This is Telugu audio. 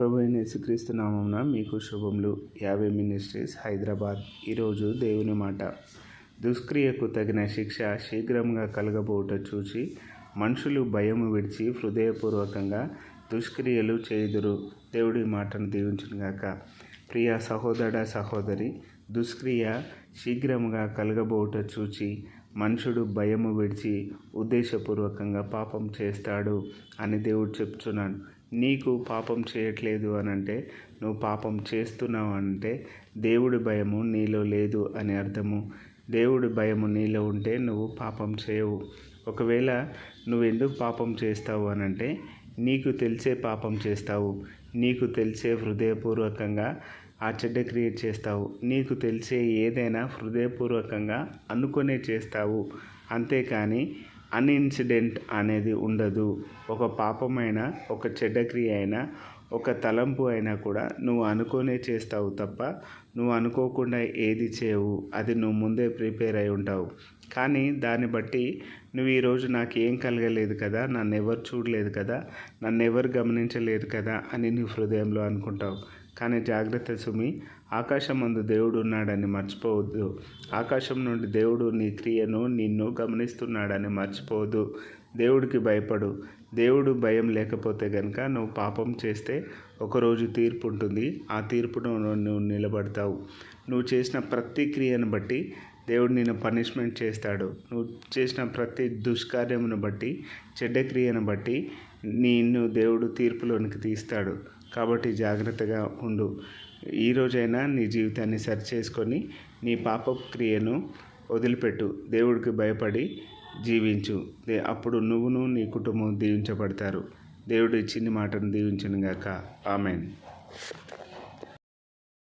ప్రభు అయిన యేసుక్రీస్తు నామమున మీకు శుభములు. 50 మినిస్ట్రీస్ హైదరాబాద్. ఈరోజు దేవుని మాట. దుష్క్రియకు తగిన శిక్ష శీఘ్రంగా కలగబోవుట చూచి మనుషులు భయము విడిచి హృదయపూర్వకంగా దుష్క్రియలు చేయుదురు. దేవుడి మాటను దీవించునుగాక. ప్రియ సహోదర సహోదరి, దుష్క్రియ శీఘ్రంగా కలగబోవుట చూచి మనుషుడు భయము విడిచి ఉద్దేశపూర్వకంగా పాపం చేస్తాడు అని దేవుడు చెప్తున్నాడు. నీకు పాపం చేయట్లేదు అనంటే, నువ్వు పాపం చేస్తున్నావు అంటే దేవుడి భయము నీలో లేదు అని అర్థము. దేవుడి భయము నీలో ఉంటే నువ్వు పాపం చేయవు. ఒకవేళ నువ్వు ఎందుకు పాపం చేస్తావు అనంటే, నీకు తెలిసే పాపం చేస్తావు. నీకు తెలిసే హృదయపూర్వకంగా ఆ చెడ్డ క్రియ చేస్తావు. నీకు తెలిసే ఏదైనా హృదయపూర్వకంగా అనుకునే చేస్తావు. అంతేకాని అన్ఇన్సిడెంట్ అనేది ఉండదు. ఒక పాపమైనా, ఒక చెడ్డ క్రియ అయినా, ఒక తలంపు అయినా కూడా నువ్వు అనుకోనే చేస్తావు తప్ప నువ్వు అనుకోకుండా ఏది చేయవు. అది నువ్వు ముందే ప్రిపేర్ అయి ఉంటావు. కానీ దాన్ని బట్టి నువ్వు ఈరోజు నాకు ఏం కలగలేదు కదా, నన్ను ఎవరు చూడలేదు కదా, నన్ను ఎవరు గమనించలేదు కదా అని నీ హృదయంలో అనుకుంటావు. కానీ జాగ్రత్త సుమి, ఆకాశమందు దేవుడు ఉన్నాడని మర్చిపోవద్దు. ఆకాశం నుండి దేవుడు నీ క్రియను నిన్ను గమనిస్తున్నాడని మర్చిపోవద్దు. దేవుడికి భయపడు. దేవుడు భయం లేకపోతే కనుక నువ్వు పాపం చేస్తే ఒకరోజు తీర్పు ఉంటుంది. ఆ తీర్పును నువ్వు నిలబడతావు. నువ్వు చేసిన ప్రతి క్రియను బట్టి దేవుడు నిన్ను పనిష్మెంట్ చేస్తాడు. నువ్వు చేసిన ప్రతి దుష్కార్యమును బట్టి, చెడ్డ క్రియను బట్టి నిన్ను దేవుడు తీర్పులోనికి తీస్తాడు. కాబట్టి జాగ్రత్తగా ఉండు. ఈరోజైనా నీ జీవితాన్ని సరి చేసుకొని నీ పాపపు క్రియను వదిలిపెట్టు. దేవుడికి భయపడి జీవించు. అప్పుడు నువ్వును నీ కుటుంబం దీవించబడతారు. దేవుడు ఇచ్చిన మాటను దీవించునుగాక. ఆమెన్.